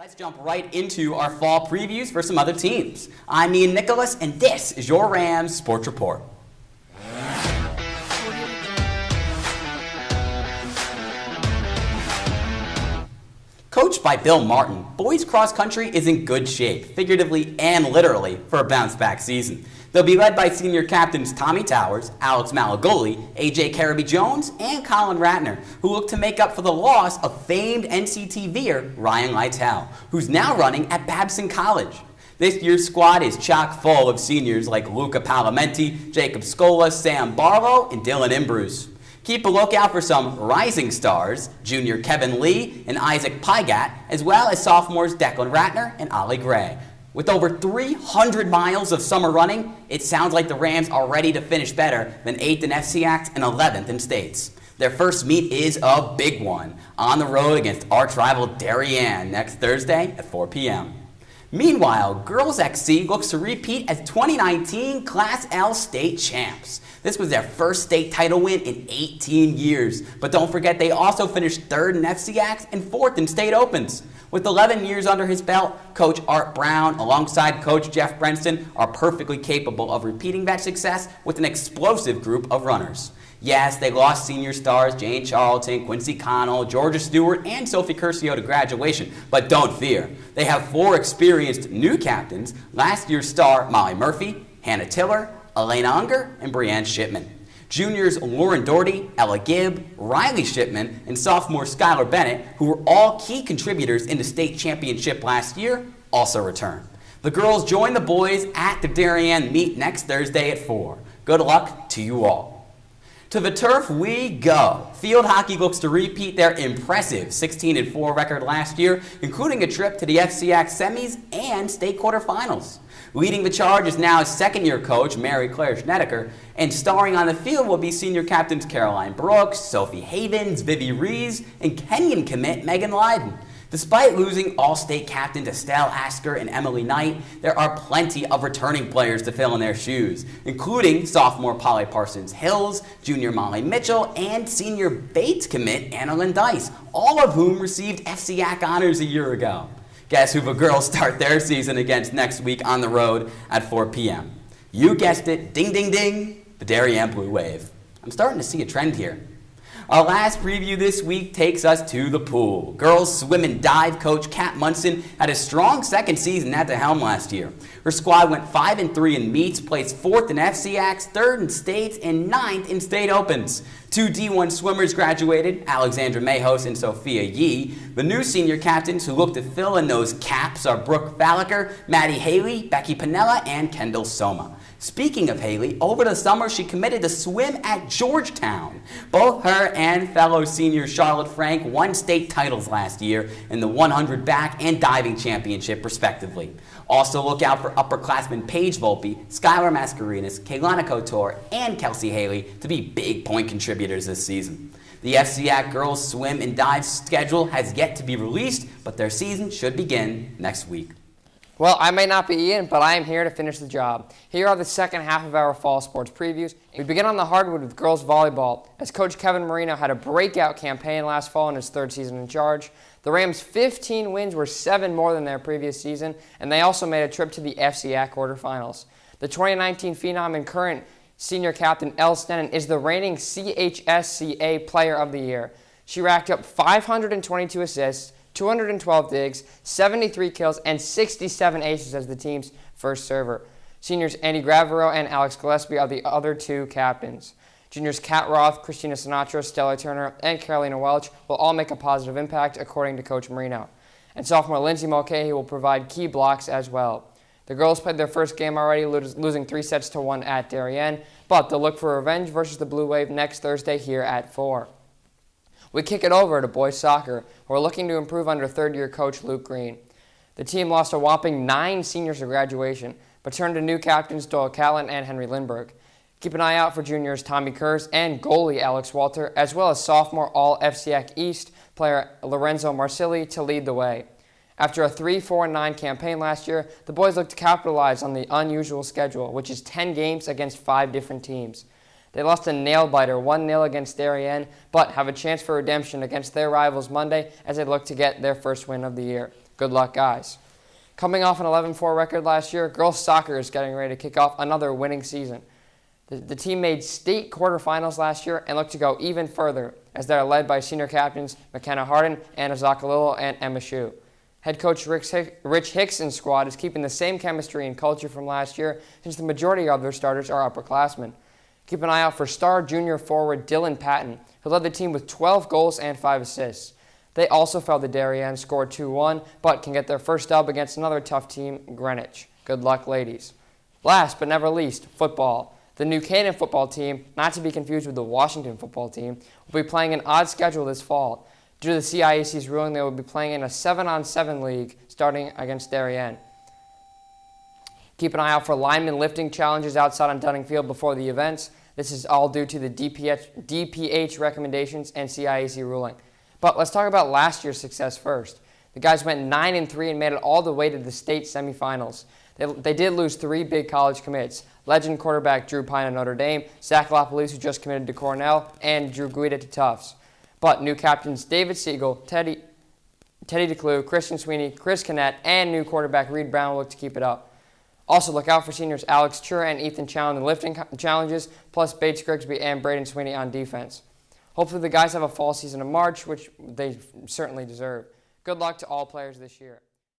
Let's jump right into our fall previews for some other teams. I'm Ian Nicholas, and this is your Rams Sports Report. Coached by Bill Martin, boys cross country is in good shape, figuratively and literally, for a bounce-back season. They'll be led by senior captains Tommy Towers, Alex Malagoli, A.J. Carriby-Jones, and Colin Ratner, who look to make up for the loss of famed NCTVer Ryan Lytle, who's now running at Babson College. This year's squad is chock full of seniors like Luca Palamenti, Jacob Scola, Sam Barlow, and Dylan Imbrus. Keep a lookout for some rising stars, junior Kevin Lee and Isaac Pygat, as well as sophomores Declan Ratner and Ollie Gray. With over 300 miles of summer running, it sounds like the Rams are ready to finish better than 8th in FCX and 11th in states. Their first meet is a big one, on the road against arch-rival Darien next Thursday at 4 p.m. Meanwhile, Girls XC looks to repeat as 2019 Class L state champs. This was their first state title win in 18 years. But don't forget they also finished 3rd in FCX and 4th in state opens. With 11 years under his belt, Coach Art Brown alongside Coach Jeff Brenston are perfectly capable of repeating that success with an explosive group of runners. Yes, they lost senior stars Jane Charlton, Quincy Connell, Georgia Stewart, and Sophie Curcio to graduation, but don't fear. They have 4 experienced new captains, last year's star Molly Murphy, Hannah Tiller, Elena Unger, and Brianne Shipman. Juniors Lauren Doherty, Ella Gibb, Riley Shipman, and sophomore Skylar Bennett, who were all key contributors in the state championship last year, also return. The girls join the boys at the Darien meet next Thursday at 4. Good luck to you all. To the turf we go. Field hockey looks to repeat their impressive 16-4 record last year, including a trip to the FCX semis and state quarterfinals. Leading the charge is now second-year coach Mary Claire Schnedeker, and starring on the field will be senior captains Caroline Brooks, Sophie Havens, Vivi Rees, and Kenyan commit Megan Lyden. Despite losing all-state captains Estelle Asker and Emily Knight, there are plenty of returning players to fill in their shoes, including sophomore Polly Parsons-Hills, junior Molly Mitchell, and senior Bates commit Anna Lynn Dice, all of whom received FCAC honors a year ago. Guess who the girls start their season against next week on the road at 4 p.m.? You guessed it, ding, ding, ding, the Darien Blue Wave. I'm starting to see a trend here. Our last preview this week takes us to the pool. Girls swim and dive coach Kat Munson had a strong second season at the helm last year. Her squad went 5-3 in meets, placed 4th in FCX, 3rd in states, and 9th in state opens. 2 D1 swimmers graduated, Alexandra Mayhos and Sophia Yee. The new senior captains who look to fill in those caps are Brooke Falliker, Maddie Haley, Becky Pinella, and Kendall Soma. Speaking of Haley, over the summer she committed to swim at Georgetown. Both her and fellow senior Charlotte Frank won state titles last year in the 100 back and diving championship respectively. Also look out for upperclassmen Paige Volpe, Skylar Mascarinas, Kaylana Couture, and Kelsey Haley to be big point contributors this season. The FCAC girls swim and dive schedule has yet to be released, but their season should begin next week. Well, I may not be Ian, but I am here to finish the job. Here are the second half of our fall sports previews. We begin on the hardwood with girls volleyball, as Coach Kevin Marino had a breakout campaign last fall in his 3rd season in charge. The Rams' 15 wins were 7 more than their previous season, and they also made a trip to the FCAC quarterfinals. The 2019 phenom and current senior captain Elle Stennon is the reigning CHSCA Player of the Year. She racked up 522 assists, 212 digs, 73 kills, and 67 aces as the team's first server. Seniors Andy Gravero and Alex Gillespie are the other 2 captains. Juniors Kat Roth, Christina Sinatra, Stella Turner, and Carolina Welch will all make a positive impact, according to Coach Marino. And sophomore Lindsay Mulcahy will provide key blocks as well. The girls played their first game already, losing 3-1 at Darien, but they'll look for revenge versus the Blue Wave next Thursday here at 4. We kick it over to boys soccer, who are looking to improve under 3rd-year coach Luke Green. The team lost a whopping 9 seniors to graduation, but turned to new captains Doyle Callan and Henry Lindbergh. Keep an eye out for juniors Tommy Kurz and goalie Alex Walter, as well as sophomore All-FCAC East player Lorenzo Marsili to lead the way. After a 3-4-9 campaign last year, the boys look to capitalize on the unusual schedule, which is 10 games against 5 different teams. They lost a nail-biter 1-0 against Darien, but have a chance for redemption against their rivals Monday as they look to get their first win of the year. Good luck, guys. Coming off an 11-4 record last year, girls soccer is getting ready to kick off another winning season. The team made state quarterfinals last year and look to go even further as they are led by senior captains McKenna Harden, Anna Zacalillo, and Emma Shue. Head coach Rich Hickson's squad is keeping the same chemistry and culture from last year since the majority of their starters are upperclassmen. Keep an eye out for star junior forward Dylan Patton, who led the team with 12 goals and 5 assists. They also fell to Darien, scored 2-1, but can get their first dub against another tough team, Greenwich. Good luck, ladies. Last but never least, football. The New Canaan football team, not to be confused with the Washington football team, will be playing an odd schedule this fall. Due to the CIAC's ruling, they will be playing in a 7-on-7 league starting against Darien. Keep an eye out for lineman lifting challenges outside on Dunning Field before the events. This is all due to the DPH recommendations and CIAC ruling. But let's talk about last year's success first. The guys went 9-3 and made it all the way to the state semifinals. They did lose 3 big college commits: legend quarterback Drew Pine of Notre Dame, Zach Lapalisse, who just committed to Cornell, and Drew Guida to Tufts. But new captains David Siegel, Teddy DeClue, Christian Sweeney, Chris Kinnett, and new quarterback Reed Brown will look to keep it up. Also, look out for seniors Alex Chura and Ethan Chow in the lifting challenges, plus Bates Grigsby and Braden Sweeney on defense. Hopefully the guys have a fall season in March, which they certainly deserve. Good luck to all players this year.